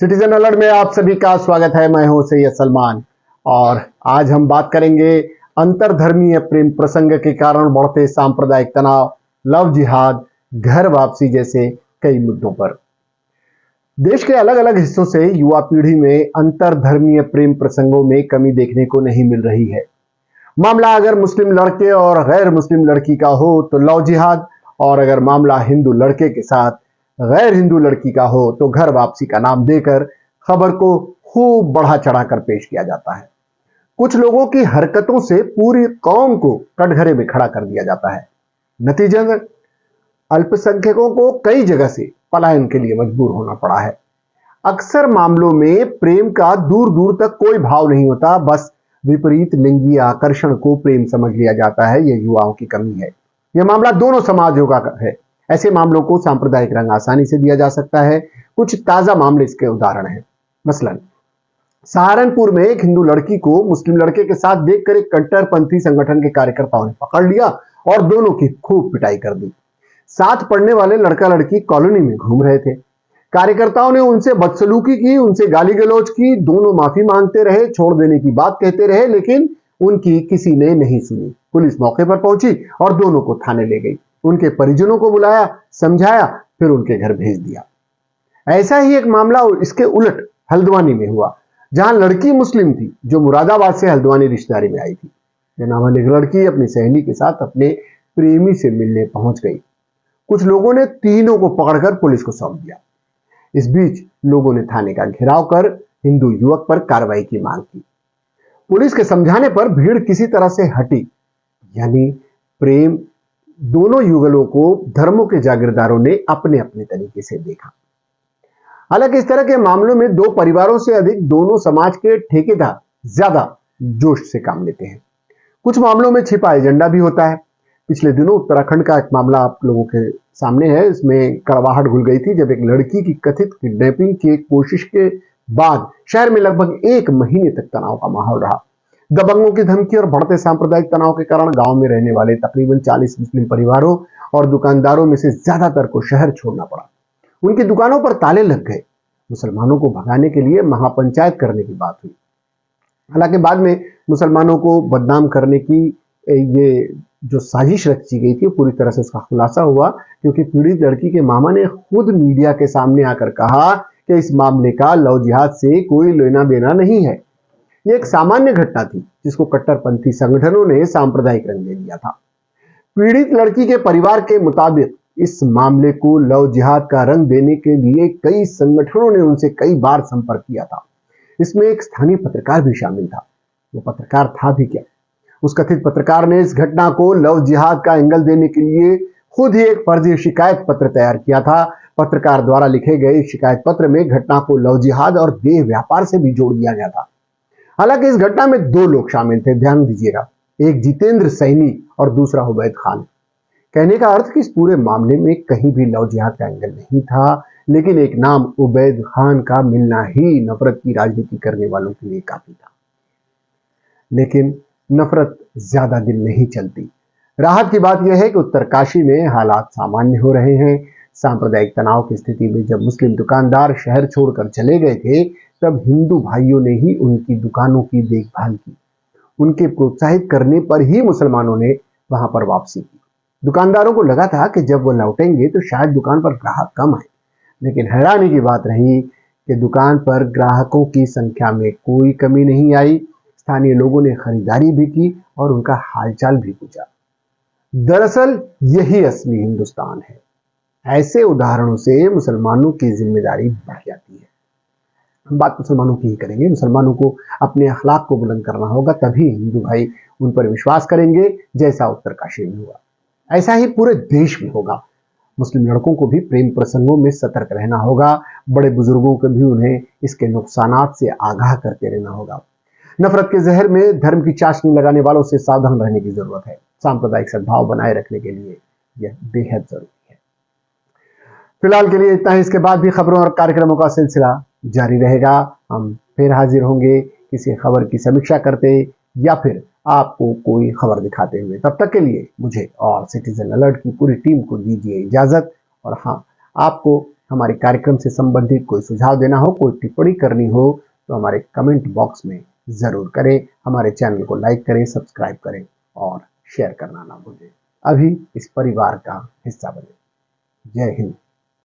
Citizen alert में आप सभी का स्वागत है। मैं हूं सैयद सलमान और आज हम बात करेंगे अंतरधर्मीय प्रेम प्रसंग के कारण बढ़ते सांप्रदायिक तनाव, लव जिहाद, घर वापसी जैसे कई मुद्दों पर। देश के अलग अलग हिस्सों से युवा पीढ़ी में अंतरधर्मीय प्रेम प्रसंगों में कमी देखने को नहीं मिल रही है। मामला अगर मुस्लिम लड़के और गैर मुस्लिम लड़की का हो तो लव जिहाद, और अगर मामला हिंदू लड़के के साथ गैर हिंदू लड़की का हो तो घर वापसी का नाम देकर खबर को खूब बढ़ा चढ़ाकर पेश किया जाता है। कुछ लोगों की हरकतों से पूरी कौम को कटघरे में खड़ा कर दिया जाता है। नतीजतन अल्पसंख्यकों को कई जगह से पलायन के लिए मजबूर होना पड़ा है। अक्सर मामलों में प्रेम का दूर दूर तक कोई भाव नहीं होता, बस विपरीत लिंगी आकर्षण को प्रेम समझ लिया जाता है। यह युवाओं की कमी है। यह मामला दोनों समाजों का है। ऐसे मामलों को सांप्रदायिक रंग आसानी से दिया जा सकता है। कुछ ताजा मामले इसके उदाहरण हैं। मसलन सहारनपुर में एक हिंदू लड़की को मुस्लिम लड़के के साथ देखकर एक कट्टरपंथी संगठन के कार्यकर्ताओं ने पकड़ लिया और दोनों की खूब पिटाई कर दी। साथ पढ़ने वाले लड़का लड़की कॉलोनी में घूम रहे थे। कार्यकर्ताओं ने उनसे बदसलूकी की, उनसे गाली गलौज की। दोनों माफी मांगते रहे, छोड़ देने की बात कहते रहे, लेकिन उनकी किसी ने नहीं सुनी। पुलिस मौके पर पहुंची और दोनों को थाने ले गई। उनके परिजनों को बुलाया, समझाया, फिर उनके घर भेज दिया। ऐसा ही एक मामला इसके उलट हल्द्वानी में हुआ, जहां लड़की मुस्लिम थी जो मुरादाबाद से हल्द्वानी रिश्तेदारी में आई थी। नाबालिग लड़की अपनी सहेली के साथ अपने प्रेमी से मिलने पहुंच गई। कुछ लोगों ने तीनों को पकड़कर पुलिस को सौंप दिया। इस बीच लोगों ने थाने का घेराव कर हिंदू युवक पर कार्रवाई की मांग की। पुलिस के समझाने पर भीड़ किसी तरह से हटी। यानी प्रेम दोनों युगलों को धर्मों के जागीरदारों ने अपने अपने तरीके से देखा। हालांकि इस तरह के मामलों में दो परिवारों से अधिक दोनों समाज के ठेकेदार ज्यादा जोश से काम लेते हैं। कुछ मामलों में छिपा एजेंडा भी होता है। पिछले दिनों उत्तराखंड का एक मामला आप लोगों के सामने है। इसमें कड़वाहट घुल गई थी जब एक लड़की की कथित किडनैपिंग की कोशिश के बाद शहर में लगभग 1 महीने तक तनाव का माहौल रहा। दबंगों की धमकी और बढ़ते सांप्रदायिक तनाव के कारण गांव में रहने वाले तकरीबन 40 मुस्लिम परिवारों और दुकानदारों में से ज्यादातर को शहर छोड़ना पड़ा। उनकी दुकानों पर ताले लग गए। मुसलमानों को भगाने के लिए महापंचायत करने की बात हुई। हालांकि बाद में मुसलमानों को बदनाम करने की ये जो साजिश रची गई थी पूरी तरह से इसका खुलासा हुआ, क्योंकि पीड़ित लड़की के मामा ने खुद मीडिया के सामने आकर कहा कि इस मामले का लव जिहाद से कोई लेना देना नहीं है। यह एक सामान्य घटना थी जिसको कट्टरपंथी संगठनों ने सांप्रदायिक रंग दे दिया था। पीड़ित लड़की के परिवार के मुताबिक इस मामले को लव जिहाद का रंग देने के लिए कई संगठनों ने उनसे कई बार संपर्क किया था। इसमें एक स्थानीय पत्रकार भी शामिल था। वो पत्रकार था भी क्या? उस कथित पत्रकार ने इस घटना को लव जिहाद का एंगल देने के लिए खुद ही एक फर्जी शिकायत पत्र तैयार किया था। पत्रकार द्वारा लिखे गए शिकायत पत्र में घटना को लव जिहाद और देह व्यापार से भी जोड़ दिया गया था। हालांकि इस घटना में 2 लोग शामिल थे, ध्यान दीजिएगा। एक जितेंद्र सैनी और दूसरा उबैद खान। कहने का अर्थ कि इस पूरे मामले में कहीं भी लव जिहाद का एंगल नहीं था, लेकिन एक नाम उबैद खान का मिलना ही नफरत की राजनीति करने वालों के लिए काफी था। लेकिन नफरत ज्यादा दिन नहीं चलती। राहत की बात यह है कि उत्तरकाशी में हालात सामान्य हो रहे हैं। सांप्रदायिक तनाव की स्थिति में जब मुस्लिम दुकानदार शहर छोड़कर चले गए थे, तब हिंदू भाइयों ने ही उनकी दुकानों की देखभाल की। उनके प्रोत्साहित करने पर ही मुसलमानों ने वहां पर वापसी की। दुकानदारों को लगा था कि जब वो लौटेंगे तो शायद दुकान पर ग्राहक कम आए, लेकिन हैरानी की बात रही कि दुकान पर ग्राहकों की संख्या में कोई कमी नहीं आई। स्थानीय लोगों ने खरीदारी भी की और उनका हालचाल भी पूछा। दरअसल यही असली हिंदुस्तान है। ऐसे उदाहरणों से मुसलमानों की जिम्मेदारी बढ़ जाती है। हम बात मुसलमानों की ही करेंगे। मुसलमानों को अपने अखलाक को बुलंद करना होगा, तभी हिंदू भाई उन पर विश्वास करेंगे, जैसा उत्तरकाशी में हुआ। ऐसा ही पूरे देश में होगा। मुस्लिम लड़कों को भी प्रेम प्रसंगों में सतर्क रहना होगा। बड़े बुजुर्गों को भी उन्हें इसके नुकसानात से आगाह करते रहना होगा। नफरत के जहर में धर्म की चाशनी लगाने वालों से सावधान रहने की जरूरत है। सांप्रदायिक सद्भाव बनाए रखने के लिए यह बेहद जरूरी है। फिलहाल के लिए इतना ही। इसके बाद भी खबरों और कार्यक्रमों का सिलसिला जारी रहेगा। हम फिर हाजिर होंगे किसी खबर की समीक्षा करते या फिर आपको कोई खबर दिखाते हुए। तब तक के लिए मुझे और सिटीजन अलर्ट की पूरी टीम को दीजिए इजाजत। और हाँ, आपको हमारे कार्यक्रम से संबंधित कोई सुझाव देना हो, कोई टिप्पणी करनी हो तो हमारे कमेंट बॉक्स में जरूर करें। हमारे चैनल को लाइक करें, सब्सक्राइब करें और शेयर करना ना भूलें। अभी इस परिवार का हिस्सा बने। जय हिंद।